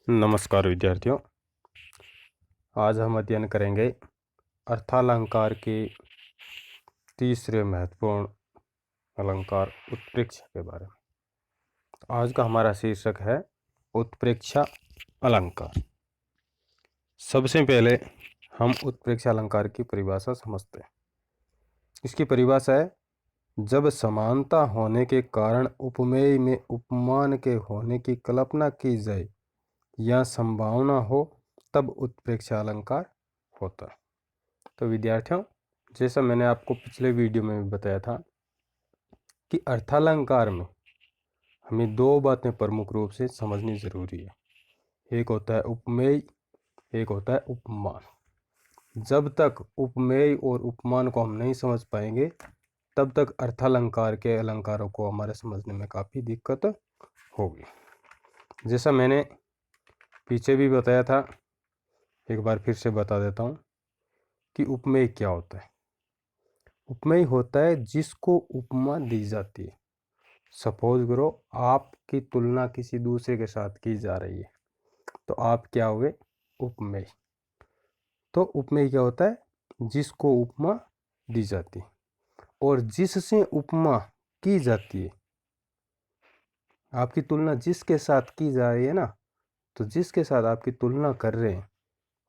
नमस्कार विद्यार्थियों। आज हम अध्ययन करेंगे अर्थालंकार के तीसरे महत्वपूर्ण अलंकार उत्प्रेक्षा के बारे में। आज का हमारा शीर्षक है उत्प्रेक्षा अलंकार। सबसे पहले हम उत्प्रेक्षा अलंकार की परिभाषा समझते हैं। इसकी परिभाषा है, जब समानता होने के कारण उपमेय में उपमान के होने की कल्पना की जाए या संभावना हो तब उत्प्रेक्षा अलंकार होता है। तो विद्यार्थियों, जैसा मैंने आपको पिछले वीडियो में भी बताया था कि अर्थालंकार में हमें दो बातें प्रमुख रूप से समझनी ज़रूरी है। एक होता है उपमेय, एक होता है उपमान। जब तक उपमेय और उपमान को हम नहीं समझ पाएंगे तब तक अर्थालंकार के अलंकारों को हमारे समझने में काफ़ी दिक्कत होगी। जैसा मैंने पीछे भी बताया था, एक बार फिर से बता देता हूँ कि उपमेय क्या होता है। उपमेय होता है जिसको उपमा दी जाती है। सपोज करो आपकी तुलना किसी दूसरे के साथ की जा रही है, तो आप क्या हुए? उपमेय। तो उपमेय क्या होता है? जिसको उपमा दी जाती है और जिससे उपमा की जाती है। आपकी तुलना जिसके साथ की जा रही है ना, तो जिसके साथ आपकी तुलना कर रहे हैं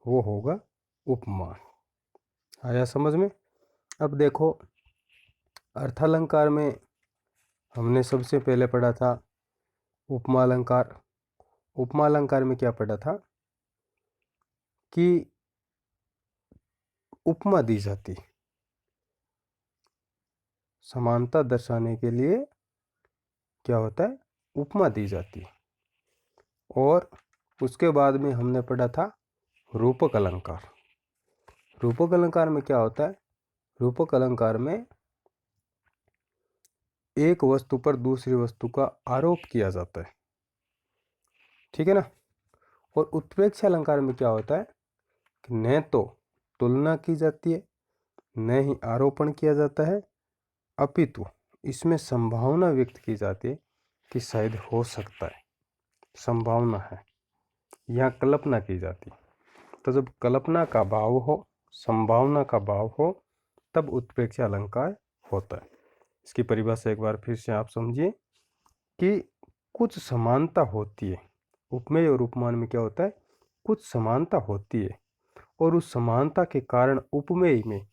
वो होगा उपमान। आया समझ में? अब देखो, अर्थालंकार में हमने सबसे पहले पढ़ा था उपमा अलंकार। उपमा अलंकार में क्या पढ़ा था कि उपमा दी जाती, समानता दर्शाने के लिए क्या होता है? उपमा दी जाती। और उसके बाद में हमने पढ़ा था रूपक अलंकार। रूपक अलंकार में क्या होता है? रूपक अलंकार में एक वस्तु पर दूसरी वस्तु का आरोप किया जाता है, ठीक है ना। और उत्प्रेक्षा अलंकार में क्या होता है कि न तो तुलना की जाती है, न ही आरोपण किया जाता है, अपितु इसमें संभावना व्यक्त की जाती है कि शायद हो सकता है, संभावना है, यहाँ कल्पना की जाती है। तो जब कल्पना का भाव हो, संभावना का भाव हो, तब उत्प्रेक्षा अलंकार होता है। इसकी परिभाषा एक बार फिर से आप समझिए कि कुछ समानता होती है। उपमेय और उपमान में क्या होता है? कुछ समानता होती है और उस समानता के कारण उपमेय में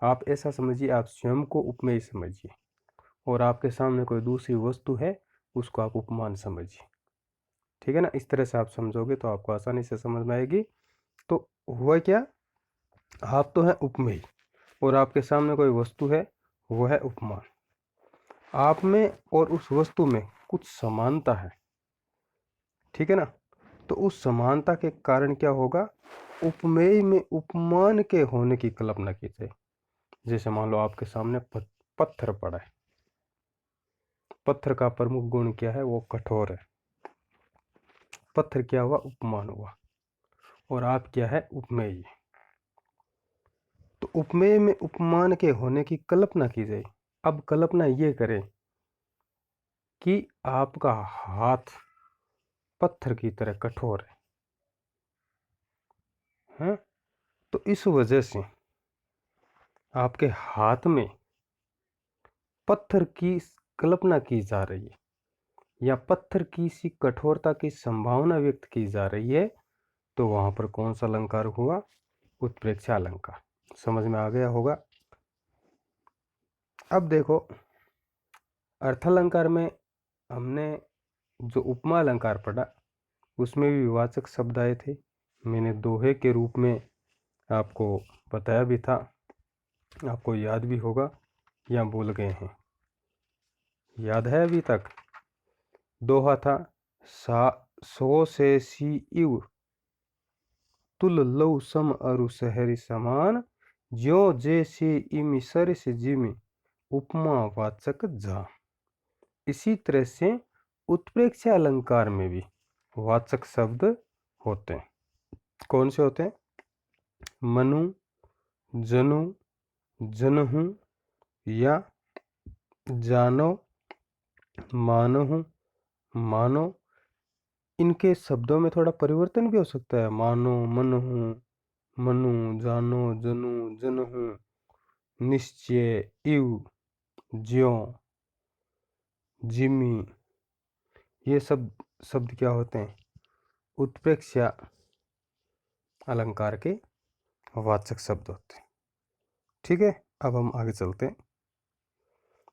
आप ऐसा समझिए, आप स्वयं को उपमेय समझिए और आपके सामने कोई दूसरी वस्तु है उसको आप उपमान समझिए, ठीक है ना। इस तरह से आप समझोगे तो आपको आसानी से समझ में आएगी। तो हुआ क्या, आप तो है उपमेय और आपके सामने कोई वस्तु है, वो है उपमान। आप में और उस वस्तु में कुछ समानता है, ठीक है ना। तो उस समानता के कारण क्या होगा? उपमेय में उपमान के होने की कल्पना की जाए। जैसे मान लो आपके सामने पत्थर पड़ा है। पत्थर का प्रमुख गुण क्या है? वो कठोर है। पत्थर क्या हुआ? उपमान हुआ। और आप क्या है? उपमेय। तो उपमेय में उपमान के होने की कल्पना की जाए। अब कल्पना ये करें कि आपका हाथ पत्थर की तरह कठोर है, तो इस वजह से आपके हाथ में पत्थर की कल्पना की जा रही है या पत्थर की सी कठोरता की संभावना व्यक्त की जा रही है, तो वहां पर कौन सा अलंकार हुआ? उत्प्रेक्षा अलंकार। समझ में आ गया होगा। अब देखो, अर्थालंकार में हमने जो उपमा अलंकार पढ़ा उसमें भी वाचक शब्द आए थे। मैंने दोहे के रूप में आपको बताया भी था, आपको याद भी होगा या भूल गए हैं? याद है अभी तक? दोहा था, सो से सी इव तुल लऊ सम अरु सहरी समान, ज्यो जे से इमि सर से जिमि उपमा वाचक जा। इसी तरह से उत्प्रेक्षा अलंकार में भी वाचक शब्द होते हैं। कौन से होते हैं? मनु, जनु, जनहु या जानो, मानहु, मानो, इनके शब्दों में थोड़ा परिवर्तन भी हो सकता है। मानो, मनहु, मनु, जानो, जनु, जनहु, निश्चय, इव, ज्यों, जिमी, ये सब शब्द क्या होते हैं? उत्प्रेक्षा अलंकार के वाचक शब्द होते हैं। ठीक है, अब हम आगे चलते हैं।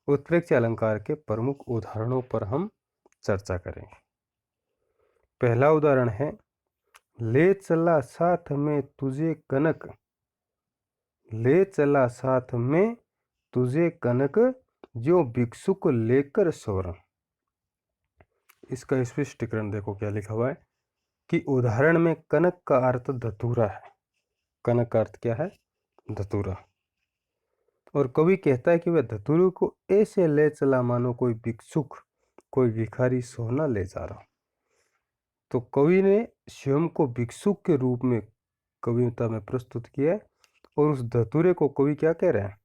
उत्प्रेक्षा अलंकार के प्रमुख उदाहरणों पर हम चर्चा करेंगे। पहला उदाहरण है, ले चला साथ में तुझे कनक, ले चला साथ में तुझे कनक, जो भिक्षुक लेकर स्वर्ण। इसका स्पष्टीकरण देखो क्या लिखा हुआ है कि उदाहरण में कनक का अर्थ धतूरा है। कनक का अर्थ क्या है? धतूरा। और कवि कहता है कि वह धतूरे को ऐसे ले चला मानो कोई भिक्षुक, कोई भिखारी सोना ले जा रहा। तो कवि ने स्वयं को भिक्षुक के रूप में कविता में प्रस्तुत किया है। और उस धतूरे को कवि क्या कह रहे हैं?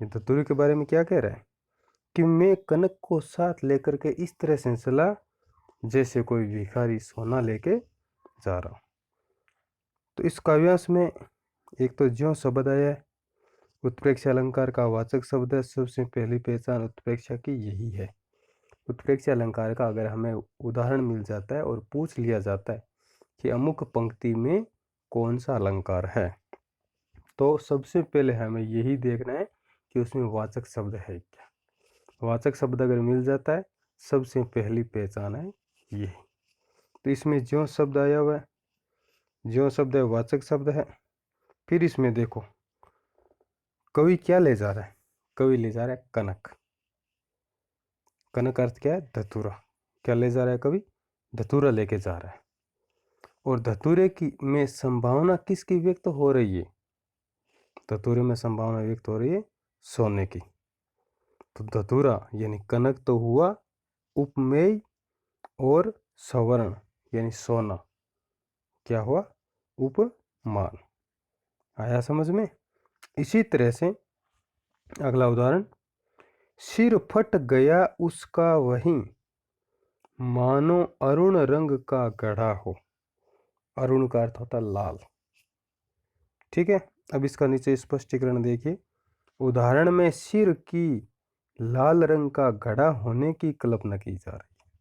ये धतूरे के बारे में क्या कह रहे हैं कि मैं कनक को साथ लेकर के इस तरह से चला जैसे कोई भिखारी सोना लेके जा रहा। तो इस काव्यांश में एक तो ज्यों शब्द आया है, उत्प्रेक्षा अलंकार का वाचक शब्द है। सबसे पहली पहचान उत्प्रेक्षा की यही है। उत्प्रेक्षा अलंकार का अगर हमें उदाहरण मिल जाता है और पूछ लिया जाता है कि अमुक पंक्ति में कौन सा अलंकार है, तो सबसे पहले हमें यही देखना है कि उसमें वाचक शब्द है क्या। वाचक शब्द अगर मिल जाता है, सबसे पहली पहचान है यही। तो इसमें ज्यों शब्द आया हुआ है, ज्यों शब्द है वाचक शब्द है। फिर इसमें देखो कवि क्या ले जा रहा है? कवि ले जा रहा है कनक। कनक अर्थ क्या है? धतूरा। क्या ले जा रहा है कवि? धतूरा लेके जा रहा है। और धतूरे की में संभावना किसकी व्यक्त हो रही है? धतूरे में संभावना व्यक्त हो रही है सोने की। तो धतूरा यानी कनक तो हुआ उपमेय, और सवर्ण यानी सोना क्या हुआ? उपमान। आया समझ में? इसी तरह से अगला उदाहरण, सिर फट गया उसका वहीं, मानो अरुण रंग का गढ़ा हो। अरुण का अर्थ होता लाल। ठीक है, अब इसका नीचे स्पष्टीकरण देखिए। उदाहरण में सिर की लाल रंग का घड़ा होने की कल्पना की जा रही है।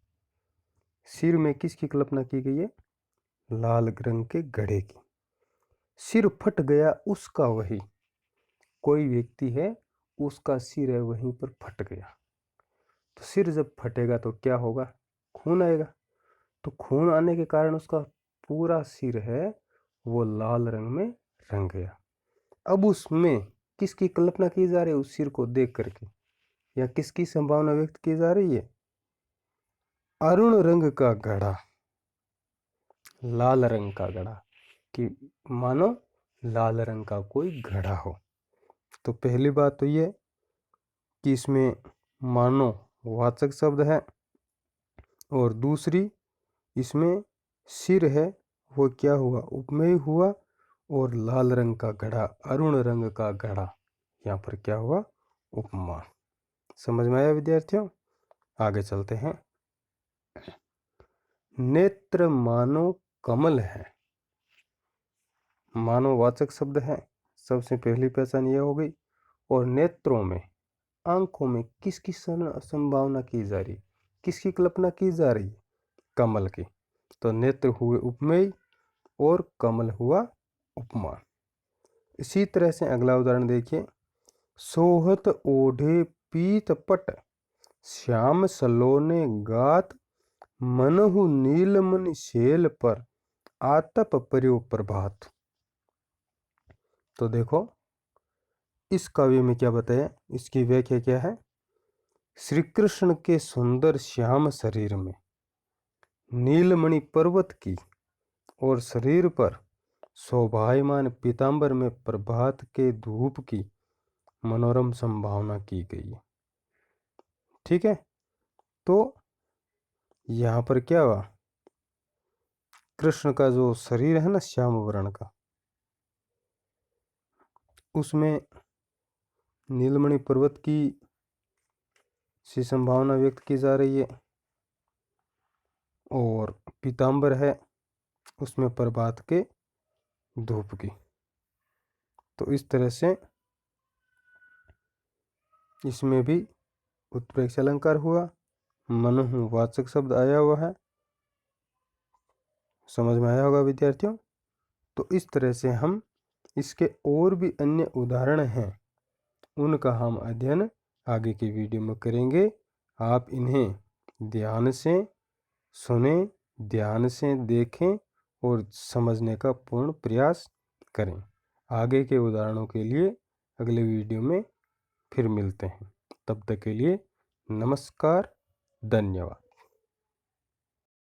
सिर में किसकी कल्पना की गई है? लाल रंग के घड़े की। सिर फट गया उसका वही, कोई व्यक्ति है उसका सिर है वहीं पर फट गया। तो सिर जब फटेगा तो क्या होगा? खून आएगा। तो खून आने के कारण उसका पूरा सिर है वो लाल रंग में रंग गया। अब उसमें किसकी कल्पना की जा रही है? उस सिर को देख करके, या किसकी संभावना व्यक्त की जा रही है? अरुण रंग का घड़ा, लाल रंग का घड़ा, कि मानो लाल रंग का कोई घड़ा हो। तो पहली बात तो ये कि इसमें मानो वाचक शब्द है, और दूसरी इसमें सिर है वो क्या हुआ? उपमेय हुआ। और लाल रंग का घड़ा, अरुण रंग का घड़ा, यहाँ पर क्या हुआ? उपमा। समझ में आया विद्यार्थियों? आगे चलते हैं। नेत्र मानो कमल है। मानो वाचक शब्द है, सबसे पहली पहचान यह हो गई। और नेत्रों में, आंखों में किसकी संभावना की जा रही? किसकी कल्पना की जा रही? कमल की। तो नेत्र हुए उपमेय और कमल हुआ उपमान। इसी तरह से अगला उदाहरण देखिए। सोहत ओढ़े पीत पट, श्याम सलोने गात, मनहु नीलमणि शैल पर, आतप पर्यो प्रभात। तो देखो इस काव्य में क्या बताया, इसकी व्याख्या क्या है? श्री कृष्ण के सुंदर श्याम शरीर में नीलमणि पर्वत की और शरीर पर शोभायमान पीतांबर में प्रभात के धूप की मनोरम संभावना की गई है। ठीक है, तो यहाँ पर क्या हुआ? कृष्ण का जो शरीर है ना श्याम वर्ण का, उसमें नीलमणि पर्वत की सी संभावना व्यक्त की जा रही है। और पीताम्बर है उसमें प्रभात के धूप की। तो इस तरह से इसमें भी उत्प्रेक्ष अलंकार हुआ। मनु वाचक शब्द आया हुआ है, समझ में आया होगा विद्यार्थियों। तो इस तरह से हम इसके और भी अन्य उदाहरण हैं, उनका हम अध्ययन आगे की वीडियो में करेंगे। आप इन्हें ध्यान से सुने, ध्यान से देखें और समझने का पूर्ण प्रयास करें। आगे के उदाहरणों के लिए अगले वीडियो में फिर मिलते हैं। तब तक के लिए नमस्कार, धन्यवाद।